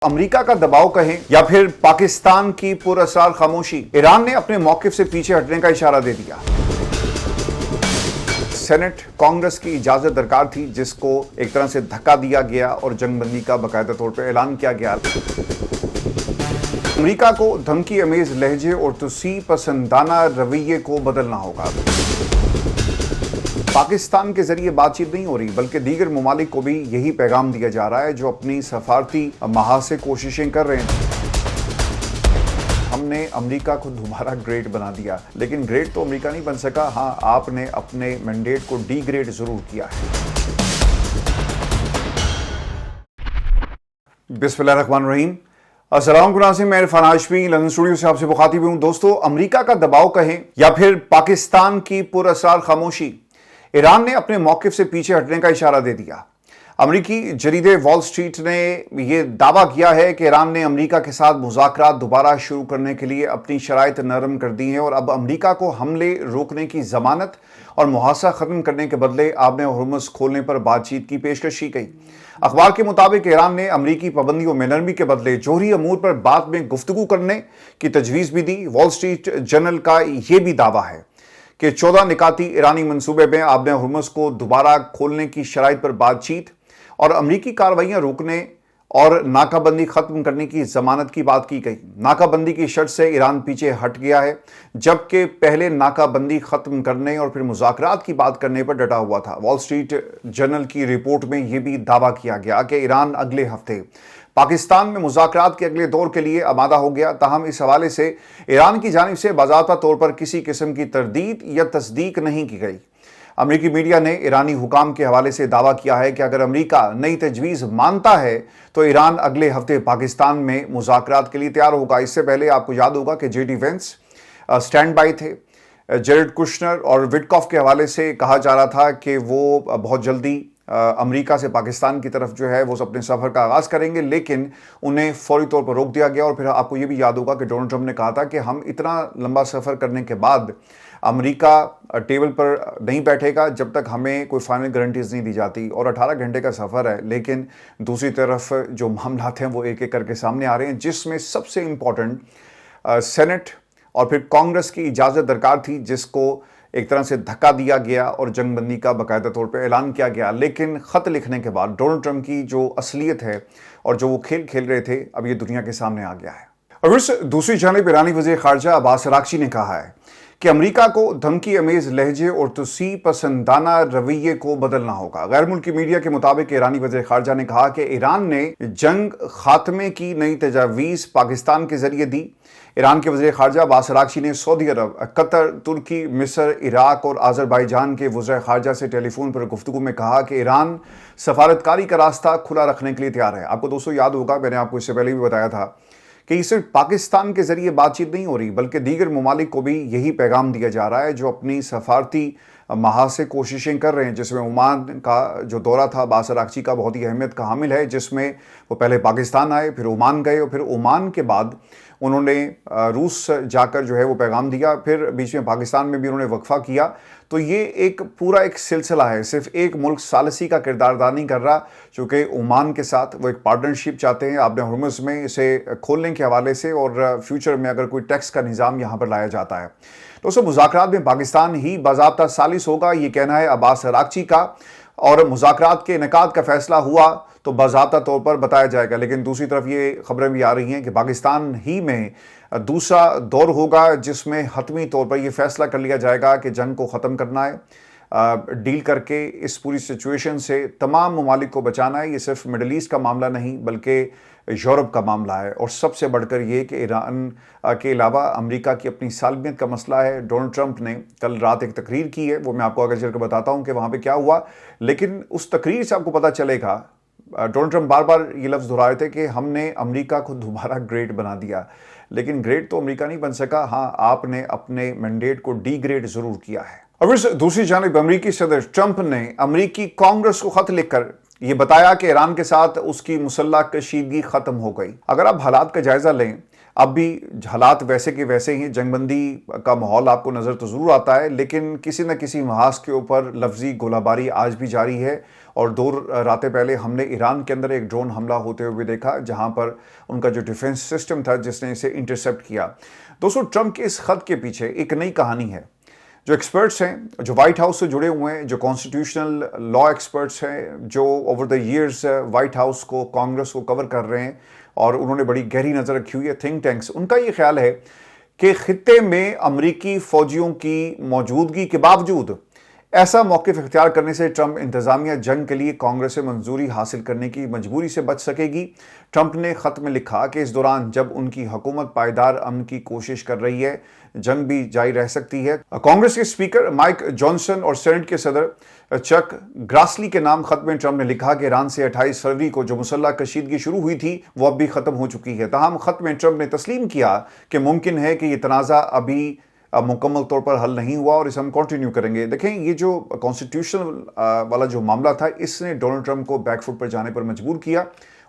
America का दबाव कहें या फिर पाकिस्तान की पुरअसरार खामोशी, ईरान ने अपने मौकिफ से पीछे हटने का इशारा दे दिया। सेनेट कांग्रेस की इजाजत दरकार थी, जिसको एक तरह से धक्का दिया गया और जंगबंदी का बाकायदा तौर पर ऐलान किया गया। अमेरिका को धमकी अमेज लहजे और तुसी पसंदाना रवैये को बदलना होगा। पाकिस्तान के जरिए बातचीत नहीं हो रही, बल्कि दीगर ममालिक को भी यही पैगाम दिया जा रहा है जो अपनी सफारती महाज से कोशिशें कर रहे हैं। हमने अमेरिका को दोबारा ग्रेट बना दिया, लेकिन ग्रेट तो अमेरिका नहीं बन सका। हाँ, आपने अपने मैंडेट को डीग्रेड जरूर किया है। बिस्मिल्लाहिर्रहमानिर्रहीम। अस्सलाम वालेकुम, मैं इरफान हाशमी लंदन स्टूडियो से आपसे मुखातिब हूं। दोस्तों, अमेरिका का दबाव कहें या फिर पाकिस्तान की पुरअसरार खामोशी, ईरान ने अपने मौकिफ से पीछे हटने का इशारा दे दिया। अमेरिकी जरीदे वॉल स्ट्रीट ने यह दावा किया है कि ईरान ने अमेरिका के साथ मुज़ाकरात दोबारा शुरू करने के लिए अपनी शराइत नरम कर दी हैं और अब अमेरिका को हमले रोकने की जमानत और मुहासा ख़त्म करने के बदले आब हुर्मुज़ खोलने पर बातचीत की पेशकश की गई। अखबार के मुताबिक ईरान ने अमेरिकी पाबंदियों में नरमी के बदले जोहरी अमूर पर बाद में गुफ्तगू करने की तजवीज़ भी दी। वॉल स्ट्रीट जर्नल का यह भी दावा है कि 14 निकाती ईरानी मंसूबे में आब हुर्मुज़ को दोबारा खोलने की शराइत पर बातचीत और अमरीकी कार्रवाइयां रोकने और नाकाबंदी खत्म करने की जमानत की बात की गई। नाकाबंदी की शर्त से ईरान पीछे हट गया है, जबकि पहले नाकाबंदी खत्म करने और फिर मुज़ाकरात की बात करने पर डटा हुआ था। वॉल स्ट्रीट जर्नल की रिपोर्ट में यह भी दावा किया गया कि ईरान अगले हफ्ते पाकिस्तान में मुज़ाकरात के अगले दौर के लिए आमादा हो गया। ताहम इस हवाले से ईरान की जानिब से बाज़ाब्ता तौर पर किसी किस्म की तरदीद या तस्दीक नहीं की गई। अमेरिकी मीडिया ने ईरानी हुकाम के हवाले से दावा किया है कि अगर अमेरिका नई तजवीज़ मानता है तो ईरान अगले हफ्ते पाकिस्तान में मुज़ाकरात के लिए तैयार होगा। इससे पहले आपको याद होगा कि JD वेंस स्टैंड बाई थे। जेरेड कुशनर और विटकॉफ के हवाले से कहा जा रहा था कि वो बहुत जल्दी अमेरिका से पाकिस्तान की तरफ जो है वो अपने सफ़र का आगाज़ करेंगे, लेकिन उन्हें फौरी तौर पर रोक दिया गया। और फिर आपको ये भी याद होगा कि डोनाल्ड ट्रंप ने कहा था कि हम इतना लंबा सफ़र करने के बाद अमेरिका टेबल पर नहीं बैठेगा जब तक हमें कोई फाइनल गारंटीज नहीं दी जाती। और 18 घंटे का सफ़र है, लेकिन दूसरी तरफ जो मामला हैं वो एक एक करके सामने आ रहे हैं, जिसमें सबसे इम्पॉर्टेंट सेनेट और फिर कांग्रेस की इजाज़त दरकार थी, जिसको एक तरह से धक्का दिया गया और जंगबंदी का बाकायदा तौर पे ऐलान किया गया। लेकिन ख़त लिखने के बाद डोनाल्ड ट्रंप की जो असलियत है और जो वो खेल खेल रहे थे, अब ये दुनिया के सामने आ गया है। और इस दूसरी जानिब ईरानी वज़ीर ख़ारजा अब्बास अराग़ची ने कहा है कि अमेरिका को धमकी अमेज लहजे और तुसी पसंदाना रवैये को बदलना होगा। गैर मुल्की मीडिया के मुताबिक ईरानी वज़ीर ख़ारजा ने कहा कि ईरान ने जंग खात्मे की नई तजावीज़ पाकिस्तान के जरिए दी। ईरान के वज़ीर ख़ारजा अब्बास अराग़ची ने सऊदी अरब, कतर, तुर्की, मिस्र, इराक और आज़रबाईजान के वज़ीर ख़ारजा से टेलीफोन पर गुफ्तगू में कहा कि ईरान सफारतकारी का रास्ता खुला रखने के लिए तैयार है। आपको दोस्तों याद होगा, मैंने आपको इससे पहले भी बताया था कि सिर्फ पाकिस्तान के जरिए बातचीत नहीं हो रही, बल्कि दीगर ममालिक को भी यही पैगाम दिया जा रहा है जो अपनी सफारती महाज से कोशिशें कर रहे हैं। जिसमें ओमान का जो दौरा था अब्बास अराग़ची का बहुत ही अहमियत का हामिल है, जिसमें वो पहले पाकिस्तान आए, फिर ओमान गए और फिर ओमान के बाद उन्होंने रूस जाकर जो है वो पैगाम दिया, फिर बीच में पाकिस्तान में भी उन्होंने वक्फा किया। तो ये एक पूरा एक सिलसिला है, सिर्फ एक मुल्क सालसी का किरदार अदा नहीं कर रहा, चूँकि ओमान के साथ वो एक पार्टनरशिप चाहते हैं आब हुर्मुज़ में इसे खोलने के हवाले से, और फ्यूचर में अगर कोई टैक्स का निज़ाम यहाँ पर लाया जाता है तो उस मुज़ाकरात में पाकिस्तान ही बाज़ाब्ता सालिस होगा, ये कहना है अब्बास अराग़ची का। और मुज़ाकरात के इनेकाद का फ़ैसला हुआ तो बाज़ाब्ता तौर पर बताया जाएगा। लेकिन दूसरी तरफ ये खबरें भी आ रही हैं कि पाकिस्तान ही में दूसरा दौर होगा, जिसमें हतमी तौर पर यह फ़ैसला कर लिया जाएगा कि जंग को ख़त्म करना है, डील करके इस पूरी सिचुएशन से तमाम ममालिक को बचाना है। ये सिर्फ मिडल ईस्ट का मामला नहीं, बल्कि यूरोप का मामला है। और सबसे बढ़कर ये कि ईरान के अलावा अमेरिका की अपनी सालमियत का मसला है। डोनाल्ड ट्रंप ने कल रात एक तकरीर की है, वो मैं आपको आगे चल कर बताता हूँ कि वहाँ पे क्या हुआ। लेकिन उस तकरीर से आपको पता चलेगा, डोनाल्ड ट्रंप बार बार ये लफ्ज़ दोहरा रहे थे कि हमने अमेरिका को दोबारा ग्रेट बना दिया, लेकिन ग्रेट तो अमेरिका नहीं बन सका। हाँ, आपने अपने मैंडेट को डीग्रेड ज़रूर किया है। अब इस दूसरी जानिब अमेरिकी सदर ट्रंप ने अमेरिकी कांग्रेस को ख़त लिखकर ये बताया कि ईरान के साथ उसकी मुसल्लह कशीदगी ख़त्म हो गई। अगर आप हालात का जायज़ा लें, اب بھی حالات ویسے کے ویسے ہی، جنگ بندی کا ماحول آپ کو نظر تو ضرور آتا ہے، لیکن کسی نہ کسی محاذ کے اوپر لفظی گولہ باری آج بھی جاری ہے۔ اور 2 راتیں پہلے ہم نے ایران کے اندر ایک ڈرون حملہ ہوتے ہوئے دیکھا، جہاں پر ان کا جو ڈیفنس سسٹم تھا جس نے اسے انٹرسیپٹ کیا۔ دوستو، ٹرمپ کے اس خط کے پیچھے ایک نئی کہانی ہے۔ جو ایکسپرٹس ہیں، جو وائٹ ہاؤس سے جڑے ہوئے ہیں، جو کانسٹیٹیوشنل لا ایکسپرٹس ہیں، جو over the years white house کو، کانگریس کو کور کر رہے ہیں اور انہوں نے بڑی گہری نظر رکھی ہوئی ہے، تھنک ٹینکس، ان کا یہ خیال ہے کہ خطے میں امریکی فوجیوں کی موجودگی کے باوجود ایسا موقف اختیار کرنے سے ٹرمپ انتظامیہ جنگ کے لیے کانگریس سے منظوری حاصل کرنے کی مجبوری سے بچ سکے گی۔ ٹرمپ نے خط میں لکھا کہ اس دوران جب ان کی حکومت پائیدار امن کی کوشش کر رہی ہے، جنگ بھی جاری رہ سکتی ہے۔ کانگریس کے اسپیکر مائک جانسن اور سینٹ کے صدر چک گراسلی کے نام خط میں ٹرمپ نے لکھا کہ ایران سے 28 فروری کو جو مسلح کشیدگی شروع ہوئی تھی وہ اب بھی ختم ہو چکی ہے۔ تاہم خط میں ٹرمپ نے تسلیم کیا کہ ممکن ہے کہ یہ تنازع ابھی مکمل طور پر حل نہیں ہوا اور اسے ہم کنٹینیو کریں گے۔ دیکھیں، یہ جو کانسٹیٹیوشنل والا جو معاملہ تھا، اس نے ڈونلڈ ٹرمپ کو بیک فٹ پر جانے پر مجبور کیا،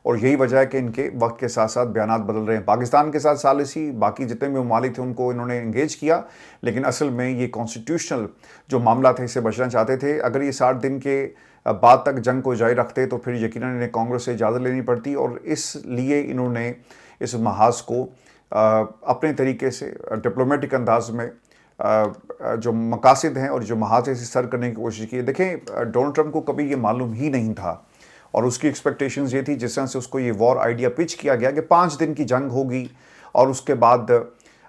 اور یہی وجہ ہے کہ ان کے وقت کے ساتھ ساتھ بیانات بدل رہے ہیں۔ پاکستان کے ساتھ ثالثی، باقی جتنے بھی ممالک تھے ان کو انہوں نے انگیج کیا، لیکن اصل میں یہ کانسٹیٹیوشنل جو معاملہ تھے اسے بچنا چاہتے تھے۔ اگر یہ 60 دن کے بعد تک جنگ کو جاری رکھتے تو پھر یقیناً انہیں کانگریس سے اجازت لینی پڑتی، اور اس لیے انہوں نے اس محاذ کو اپنے طریقے سے ڈپلومیٹک انداز میں جو مقاصد ہیں اور جو محاذ سے سر کرنے کی کوشش کی۔ دیکھیں، ڈونلڈ ٹرمپ کو کبھی یہ معلوم ہی نہیں تھا، اور اس کی ایکسپیکٹیشنز یہ تھی، جس طرح سے اس کو یہ وار آئیڈیا پچ کیا گیا کہ 5 دن کی جنگ ہوگی اور اس کے بعد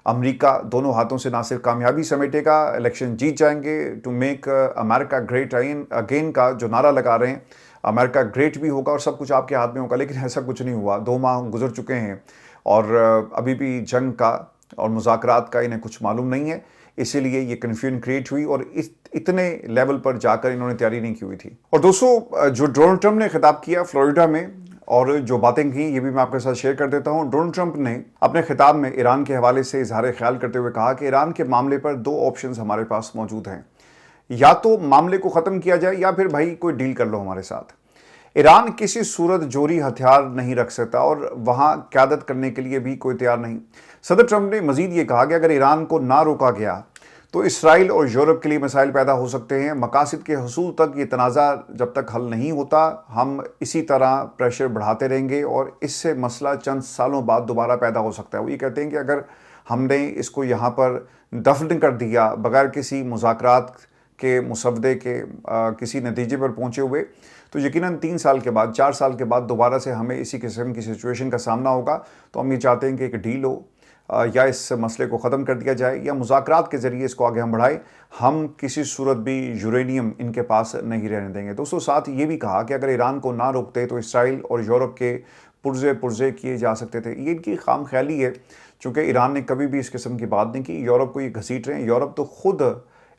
امریکہ دونوں ہاتھوں سے نہ صرف کامیابی سمیٹے گا، الیکشن جیت جائیں گے، to make America great again کا جو نعرہ لگا رہے ہیں، امریکہ گریٹ بھی ہوگا اور سب کچھ آپ کے ہاتھ میں ہوگا، لیکن ایسا کچھ نہیں ہوا۔ 2 ماہ گزر چکے ہیں اور ابھی بھی جنگ کا اور مذاکرات کا انہیں کچھ معلوم نہیں ہے، اسی لیے یہ کنفیوژن کریٹ ہوئی اور اتنے لیول پر جا کر انہوں نے تیاری نہیں کی ہوئی تھی۔ اور دوستو، جو ڈونلڈ ٹرمپ نے خطاب کیا فلوریڈا میں اور جو باتیں کی، یہ بھی میں آپ کے ساتھ شیئر کر دیتا ہوں۔ ڈونلڈ ٹرمپ نے اپنے خطاب میں ایران کے حوالے سے اظہار خیال کرتے ہوئے کہا کہ ایران کے معاملے پر 2 آپشنز ہمارے پاس موجود ہیں، یا تو معاملے کو ختم کیا جائے یا پھر بھائی کوئی ڈیل کر لو ہمارے ساتھ۔ ایران کسی صورت جوہری ہتھیار نہیں رکھ سکتا اور وہاں قیادت کرنے کے لیے بھی کوئی تیار نہیں۔ صدر ٹرمپ نے مزید یہ کہا کہ اگر ایران کو نہ روکا گیا تو اسرائیل اور یورپ کے لیے مسائل پیدا ہو سکتے ہیں۔ مقاصد کے حصول تک یہ تنازع جب تک حل نہیں ہوتا، ہم اسی طرح پریشر بڑھاتے رہیں گے اور اس سے مسئلہ چند سالوں بعد دوبارہ پیدا ہو سکتا ہے۔ وہ یہ کہتے ہیں کہ اگر ہم نے اس کو یہاں پر دفن کر دیا بغیر کسی مذاکرات کے مسودے کے کسی نتیجے پر پہنچے ہوئے، تو یقیناً 3 سال کے بعد، 4 سال کے بعد دوبارہ سے ہمیں اسی قسم کی سچویشن کا سامنا ہوگا۔ تو ہم یہ چاہتے ہیں کہ ایک ڈیل ہو، یا اس مسئلے کو ختم کر دیا جائے یا مذاکرات کے ذریعے اس کو آگے ہم بڑھائیں۔ ہم کسی صورت بھی یورینیم ان کے پاس نہیں رہنے دیں گے۔ دوستو، ساتھ یہ بھی کہا کہ اگر ایران کو نہ روکتے تو اسرائیل اور یورپ کے پرزے کیے جا سکتے تھے۔ یہ ان کی خام خیالی ہے، چونکہ ایران نے کبھی بھی اس قسم کی بات نہیں کی۔ یورپ کو یہ گھسیٹ رہے ہیں، یورپ تو خود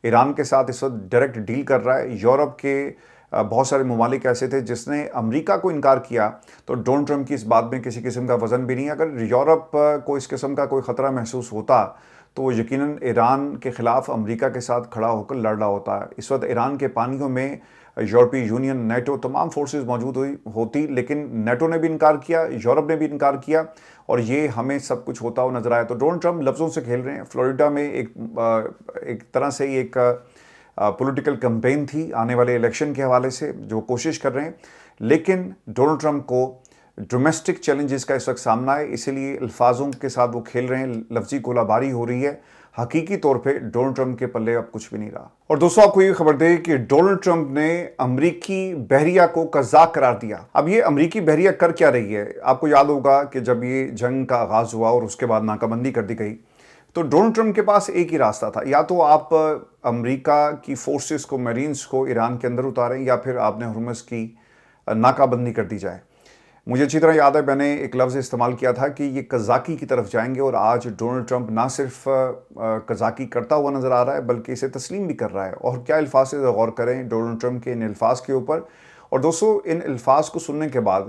ایران کے ساتھ اس وقت ڈائریکٹ ڈیل کر رہا ہے۔ یورپ کے بہت سارے ممالک ایسے تھے جس نے امریکہ کو انکار کیا، تو ڈونلڈ ٹرمپ کی اس بات میں کسی قسم کا وزن بھی نہیں ہے۔ اگر یورپ کو اس قسم کا کوئی خطرہ محسوس ہوتا تو وہ یقیناً ایران کے خلاف امریکہ کے ساتھ کھڑا ہو کر لڑ رہا ہوتا ہے۔ اس وقت ایران کے پانیوں میں یورپی یونین، نیٹو، تمام فورسز موجود ہوتی، لیکن نیٹو نے بھی انکار کیا، یورپ نے بھی انکار کیا، اور یہ ہمیں سب کچھ ہوتا ہوا نظر آیا۔ تو ڈونلڈ ٹرمپ لفظوں سے کھیل رہے ہیں۔ فلوریڈا میں ایک طرح سے ایک پولیٹیکل کمپین تھی آنے والے الیکشن کے حوالے سے جو کوشش کر رہے ہیں، لیکن ڈونلڈ ٹرمپ کو ڈومیسٹک چیلنجز کا اس وقت سامنا ہے، اسی لیے الفاظوں کے ساتھ وہ کھیل رہے ہیں، لفظی گولہ باری ہو رہی ہے۔ حقیقی طور پہ ڈونلڈ ٹرمپ کے پلے اب کچھ بھی نہیں رہا۔ اور دوستو، آپ کو یہ خبر دے کہ ڈونلڈ ٹرمپ نے امریکی بحریہ کو قزاق قرار دیا۔ اب یہ امریکی بحریہ کر کیا رہی ہے؟ آپ کو یاد ہوگا کہ جب یہ جنگ کا آغاز ہوا اور اس کے بعد ناکہ بندی کر دی گئی، تو ڈونلڈ ٹرمپ کے پاس ایک ہی راستہ تھا، یا تو آپ امریکہ کی فورسز کو، میرینز کو ایران کے اندر اتاریں، یا پھر آپ نے ہرمز کی ناکہ بندی کر دی جائے۔ مجھے اچھی طرح یاد ہے، میں نے ایک لفظ استعمال کیا تھا کہ یہ قزاقی کی طرف جائیں گے، اور آج ڈونلڈ ٹرمپ نہ صرف قزاقی کرتا ہوا نظر آ رہا ہے بلکہ اسے تسلیم بھی کر رہا ہے۔ اور کیا الفاظ سے غور کریں ڈونلڈ ٹرمپ کے ان الفاظ کے اوپر۔ اور دوستو، ان الفاظ کو سننے کے بعد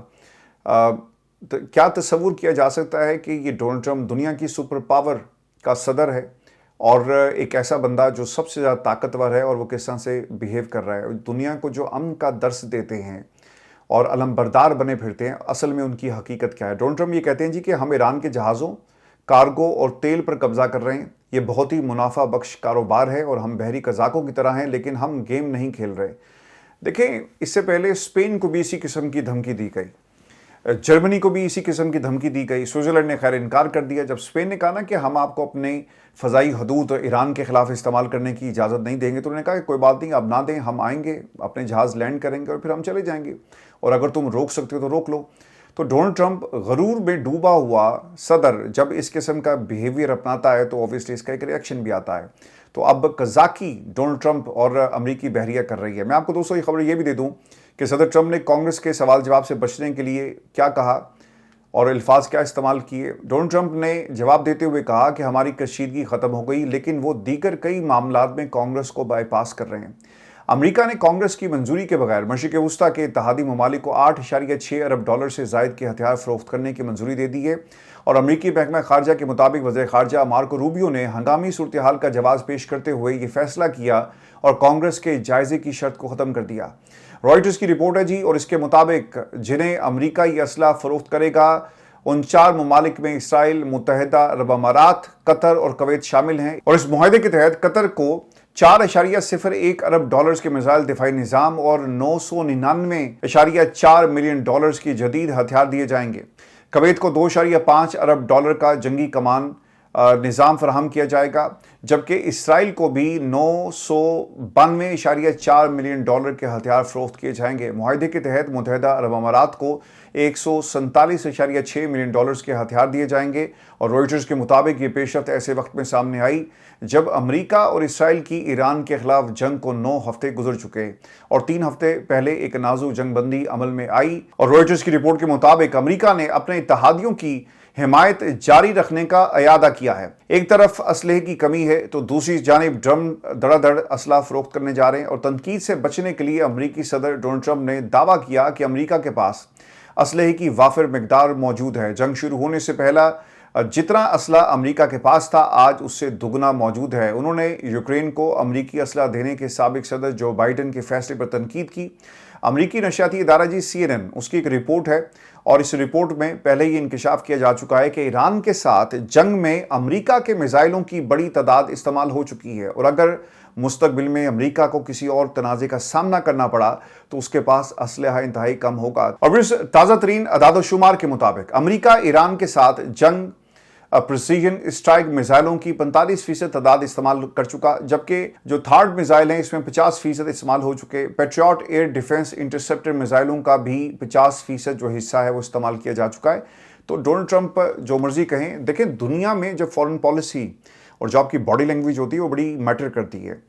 کیا تصور کیا جا سکتا ہے کہ یہ ڈونلڈ ٹرمپ دنیا کی سپر پاور کا صدر ہے، اور ایک ایسا بندہ جو سب سے زیادہ طاقتور ہے، اور وہ کس طرح سے بیہیو کر رہا ہے، دنیا کو جو امن کا درس دیتے ہیں اور علم بردار بنے پھرتے ہیں، اصل میں ان کی حقیقت کیا ہے؟ ڈونلڈ ٹرمپ یہ کہتے ہیں جی کہ ہم ایران کے جہازوں कार्गो और तेल पर कब्जा कर रहे हैं। ये बहुत ही मुनाफा बख्श कारोबार है और हम बहरी कज़ाकों की तरह हैं, लेकिन हम गेम नहीं खेल रहे। देखें, इससे पहले स्पेन को भी इसी किस्म की धमकी दी गई, जर्मनी को भी इसी किस्म की धमकी दी गई। स्विट्जरलैंड ने खैर इनकार कर दिया जब स्पेन ने कहा ना कि हम आपको अपने फ़ज़ाई हदूद ईरान के खिलाफ इस्तेमाल करने की इजाज़त नहीं देंगे, तो उन्होंने कहा कि कोई बात नहीं, आप ना दें, हम आएंगे, अपने जहाज़ लैंड करेंगे और फिर हम चले जाएंगे, और अगर तुम रोक सकते हो तो रोक लो। तो डोनाल्ड ट्रंप गरूर में डूबा हुआ सदर जब इस किस्म का बिहेवियर अपनाता है तो ऑब्वियसली इसका एक रिएक्शन भी आता है। तो अब कज़ाकी डोनाल्ड ट्रंप और अमेरिकी बहरिया कर रही है। मैं आपको दोस्तों ये खबर ये भी दे दूं कि सदर ट्रंप ने कांग्रेस के सवाल जवाब से बचने के लिए क्या कहा और अल्फाज क्या इस्तेमाल किए। डोनाल्ड ट्रंप ने जवाब देते हुए कहा कि हमारी कशीदगी ख़त्म हो गई, लेकिन वो दीगर कई मामलात में कांग्रेस को बाईपास कर रहे हैं। अमेरिका ने कांग्रेस की मंजूरी के बगैर मशरिक़ वस्ता के इत्तेहादी ममालिक को 8.6 अरब डॉलर से ज़ायद के हथियार फ़रोख्त करने की मंजूरी दे दी है। और अमेरिकी महकमा खारजा के मुताबिक वज़ीर खारजा मार्को रूबियो ने हंगामी सूरत हाल का जवाब पेश करते हुए ये फैसला किया और कांग्रेस के जायज़े की शर्त को ख़त्म कर दिया। रॉयटर्स की रिपोर्ट है जी, और इसके मुताबिक जिन्हें अमेरिका ये असला फ़रोख्त करेगा उन 4 ममालिक में इसराइल, मुत्तहिदा अरब अमारात, कतर और कुवैत शामिल हैं। और इस मुआहदे के तहत कतर को 4.01 अरब डॉलर्स के मिसाइल दिफाई निज़ाम और 999.4 मिलियन डॉलर्स की जदीद हथियार दिए जाएंगे। कुवैत को 2.5 अरब डॉलर का जंगी कमान निज़ाम फराहम किया जाएगा, जबकि इसराइल को भी 992.4 मिलियन डॉलर के हथियार फ़रोख्त किए जाएंगे। मुआहदे के तहत मुत्तहिदा अरब अमारात को 147.6 मिलियन डॉलर्स के हथियार दिए जाएंगे। और रॉयटर्स के मुताबिक ये पेशरफ्त ऐसे वक्त में सामने आई जब अमेरिका और इसराइल की ईरान के खिलाफ जंग को 9 हफ्ते गुजर चुके और 3 हफ्ते पहले एक नाजुक जंग बंदी अमल में आई। और रॉयटर्स की रिपोर्ट के मुताबिक अमेरिका ने अपने इत्तेहादियों की हिमायत जारी रखने का अयादा किया है। एक तरफ असलहे की कमी है तो दूसरी जानिब ड्रम धड़ाधड़ असला फरोख्त करने जा रहे हैं। और तनकीद से बचने के लिए अमेरिकी सदर डोनाल्ड ट्रंप ने दावा किया कि अमेरिका के पास असलहे की वाफिर मिकदार मौजूद है। जंग शुरू होने से पहला जितना असला अमेरिका के पास था आज उससे दुगना मौजूद है। उन्होंने यूक्रेन को अमेरिकी असला देने के साबिक सदर जो बाइडन के फैसले पर तनकीद की। अमेरिकी नशियाती इदारा जी CNN, उसकी एक रिपोर्ट है और इस रिपोर्ट में पहले ही इंकशाफ किया जा चुका है कि ईरान के साथ जंग में अमेरिका के मिसाइलों की बड़ी तादाद इस्तेमाल हो चुकी है और अगर मुस्तकबिल में अमेरिका को किसी और तनाज़े का सामना करना पड़ा तो उसके पास असलहा इंतहाई कम होगा। और इस ताज़ा तरीन अदाद-ओ-शुमार के मुताबिक अमेरिका ईरान के साथ जंग प्रिसीजन स्ट्राइक मिसाइलों की 45% तादाद इस्तेमाल कर चुका, जबकि जो थर्ड मिसाइल हैं इसमें 50% इस्तेमाल हो चुके। पेट्रियट एयर डिफेंस इंटरसेप्टर मिसाइलों का भी 50% जो हिस्सा है वो इस्तेमाल किया जा चुका है। तो डोनाल्ड ट्रंप जो मर्जी कहें, देखें दुनिया में जब फॉरेन पॉलिसी और जो आपकी बॉडी लैंग्वेज होती है वो बड़ी मैटर करती है।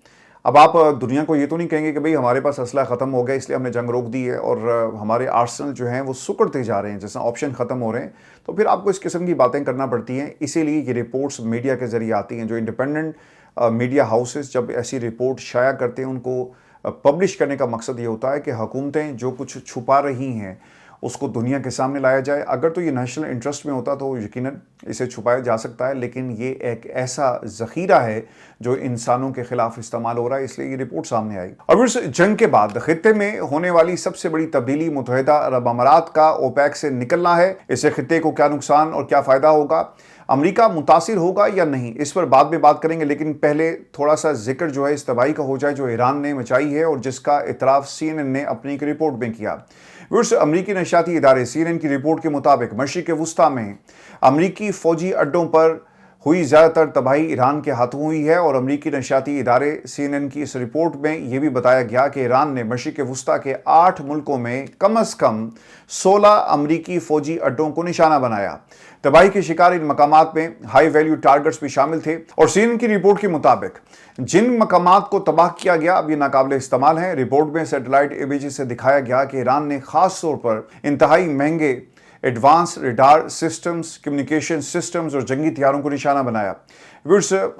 अब आप दुनिया को ये तो नहीं कहेंगे कि भाई हमारे पास असला ख़त्म हो गया इसलिए हमने जंग रोक दी है और हमारे आर्सेनल जो हैं वो सुकड़ते जा रहे हैं, जैसा ऑप्शन ख़त्म हो रहे हैं। तो फिर आपको इस किस्म की बातें करना पड़ती हैं। इसीलिए ये रिपोर्ट्स मीडिया के ज़रिए आती हैं। जो इंडिपेंडेंट मीडिया हाउसेस जब ऐसी रिपोर्ट शाया करते हैं उनको पब्लिश करने का मकसद ये होता है कि हुकूमतें जो कुछ छुपा रही हैं उसको दुनिया के सामने लाया जाए। अगर तो ये नेशनल इंटरेस्ट में होता तो यकीनन इसे छुपाया जा सकता है, लेकिन ये एक ऐसा ज़ख़ीरा है जो इंसानों के खिलाफ इस्तेमाल हो रहा है, इसलिए ये रिपोर्ट सामने आई। अब इस जंग के बाद खित्ते में होने वाली सबसे बड़ी तब्दीली मुत्तहिदा अरब अमारात का ओपेक से निकलना है। इससे खित्ते को क्या नुकसान और क्या फ़ायदा होगा, अमेरिका मुतासिर होगा या नहीं, इस पर बाद में बात करेंगे। लेकिन पहले थोड़ा सा जिक्र जो है इस तबाही का हो जाए जो ईरान ने मचाई है और जिसका इतराफ़ CNN ने अपनी एक रिपोर्ट में किया। अमेरिकी नशियाती इदारे CNN की रिपोर्ट के मुताबिक मशरिक़ वस्ता में अमेरिकी फ़ौजी अड्डों पर हुई ज़्यादातर तबाही ईरान के हाथों हुई है। और अमेरिकी नशियाती इदारे CNN की इस रिपोर्ट में यह भी बताया गया कि ईरान ने मशरिक़ वस्ता के 8 मुल्कों में कम अज़ कम 16 अमेरिकी फ़ौजी अड्डों को निशाना बनाया। तबाही के शिकार इन मकामात में हाई वैल्यू टारगेट्स भी शामिल थे। और CNN की रिपोर्ट के मुताबिक जिन मकामात को तबाह किया गया अब ये नाकाबिले इस्तेमाल हैं। रिपोर्ट में सैटेलाइट इमेजेस से दिखाया गया कि ईरान ने खास तौर पर इंतहाई महंगे advance radar systems, communication systems और जंगी हथियारों को निशाना बनाया।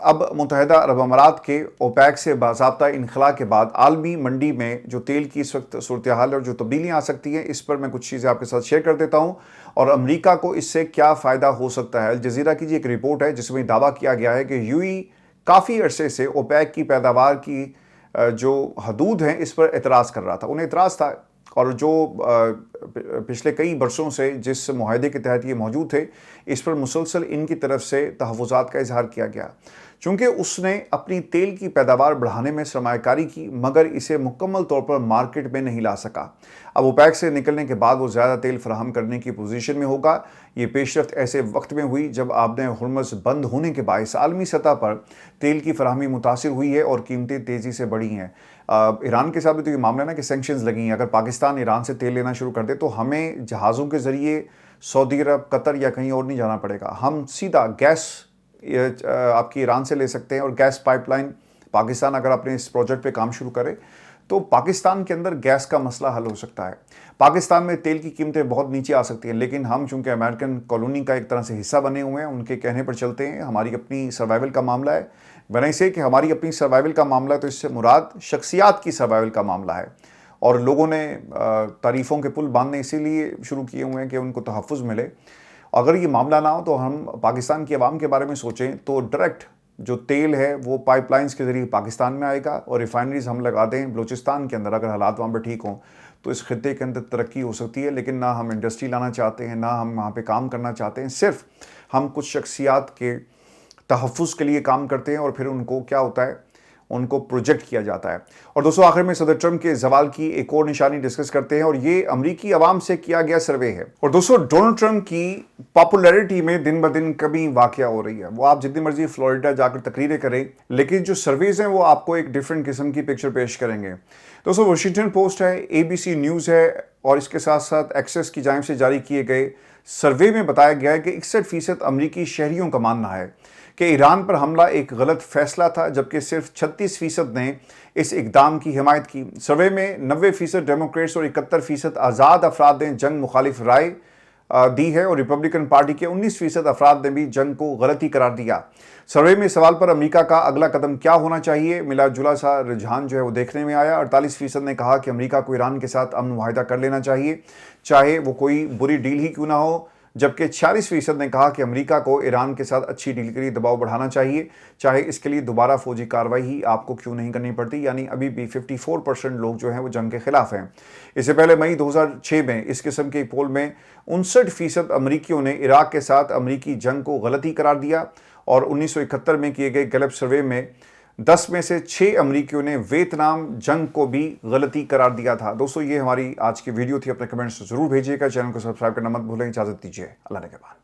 अब मुत्तहिदा अरब अमारात के ओपेक से बाज़ाब्ता इनखला के बाद आलमी मंडी में जो तेल की इस वक्त सूरत हाल और जो तब्दीलियाँ आ सकती हैं, इस पर मैं कुछ चीज़ें आपके साथ शेयर कर देता हूँ और अमेरिका को इससे क्या फ़ायदा हो सकता है। अल जज़ीरा की जी एक रिपोर्ट है जिसमें दावा किया गया है कि UAE काफ़ी अरसे से ओपेक की पैदावार की जो हदूद हैं इस पर एतराज़ कर रहा था। उन्हें एतराज़ था और जो पिछले कई बरसों से जिस मुआहदे के तहत ये मौजूद थे, इस पर मुसलसल इनकी तरफ से तहफ़्फ़ुज़ात का इजहार किया गया, चूँकि उसने अपनी तेल की पैदावार बढ़ाने में सरमायाकारी की, मगर इसे मुकम्मल तौर पर मार्केट में नहीं ला सका। अब ओपेक से निकलने के बाद वो ज़्यादा तेल फराहम करने की पोजीशन में होगा। ये पेशरफ्त ऐसे वक्त में हुई जब आबने हुर्मुज़ बंद होने के बायस आलमी सतह पर तेल की फराहमी मुतासिर हुई है और कीमतें तेज़ी से बढ़ी हैं। ईरान के साथ भी तो ये मामला ना कि सैंक्शंस लगी हैं। अगर पाकिस्तान ईरान से तेल लेना शुरू कर दे तो हमें जहाज़ों के ज़रिए सऊदी अरब, कतर या कहीं और नहीं जाना पड़ेगा। हम सीधा गैस आपकी ईरान से ले सकते हैं, और गैस पाइपलाइन पाकिस्तान अगर अपने इस प्रोजेक्ट पे काम शुरू करे तो पाकिस्तान के अंदर गैस का मसला हल हो सकता है। पाकिस्तान में तेल की कीमतें बहुत नीचे आ सकती हैं, लेकिन हम चूंकि अमेरिकन कॉलोनी का एक तरह से हिस्सा बने हुए हैं, उनके कहने पर चलते हैं। हमारी अपनी सर्वाइवल का मामला है। बना इसे कि हमारी अपनी सर्वाइवल का मामला है, तो इससे मुराद शख्सियात की सर्वाइवल का मामला है। और लोगों ने तारीफ़ों के पुल बांधने इसीलिए शुरू किए हुए हैं कि उनको तहफ़्फ़ुज़ मिले। अगर ये मामला ना हो तो हम पाकिस्तान की आवाम के बारे में सोचें तो डायरेक्ट जो तेल है वो पाइपलाइंस के ज़रिए पाकिस्तान में आएगा, और रिफाइनरीज हम लगा दें बलूचिस्तान के अंदर। अगर हालात वहाँ पर ठीक हों तो इस खित्ते के अंदर तरक्की हो सकती है, लेकिन ना हम इंडस्ट्री लाना चाहते हैं, ना हम वहाँ पे काम करना चाहते हैं। सिर्फ हम कुछ शख्सियात के तहफ़्फ़ुज़ के लिए काम करते हैं, और फिर उनको क्या होता है, उनको प्रोजेक्ट किया जाता है। और दोस्तों, आखिर में सदर ट्रंप के ज़वाल की एक और निशानी डिस्कस करते हैं, और ये अमरीकी आवाम से किया गया सर्वे है। और दोस्तों, डोनाल्ड ट्रंप की पॉपुलैरिटी में दिन ब दिन कमी वाक़या हो रही है। वो आप जितनी मर्जी फ्लोरिडा जाकर तकरीरें करें, लेकिन जो सर्वेज हैं वो आपको एक डिफरेंट किस्म की पिक्चर पेश करेंगे। दोस्तों, वाशिंगटन पोस्ट है, ABC न्यूज़ है, और इसके साथ साथ एक्सेस की जानिब से जारी किए गए सर्वे में बताया गया है कि 61% अमरीकी शहरियों का मानना है कि ईरान पर हमला एक गलत फैसला था, जबकि सिर्फ 36% ने इस इकदाम की हिमायत की। सर्वे में 90% डेमोक्रेट्स और 71% आज़ाद अफराद ने जंग मुखालिफ राय दी है, और रिपब्लिकन पार्टी के 19% अफराद ने भी जंग को गलती करार दिया। सर्वे में सवाल पर अमेरिका का अगला कदम क्या होना चाहिए, मिला जुला सा रुझान जो है वो देखने में आया। 48% ने कहा कि अमेरिका को ईरान के साथ अमन मुआहिदा कर लेना चाहिए, चाहे वो कोई बुरी डील ही क्यों ना हो, जबकि 46% ने कहा कि अमेरिका को ईरान के साथ अच्छी डील के लिए दबाव बढ़ाना चाहिए, चाहे इसके लिए दोबारा फौजी कार्रवाई ही आपको क्यों नहीं करनी पड़ती। यानी अभी भी 54% लोग जो हैं वो जंग के खिलाफ हैं। इससे पहले मई 2006 में इस किस्म के पोल में 59% अमरीकियों ने इराक के साथ अमरीकी जंग को गलती करार दिया, और 1971 में किए गए गैलप सर्वे में 10 में से 6 अमरीकियों ने वियतनाम जंग को भी गलती करार दिया था। दोस्तों, ये हमारी आज की वीडियो थी। अपने कमेंट्स ज़रूर भेजिएगा। चैनल को सब्सक्राइब करना मत भूलें। इजाज़त दीजिए। अल्लाह ने के बाद।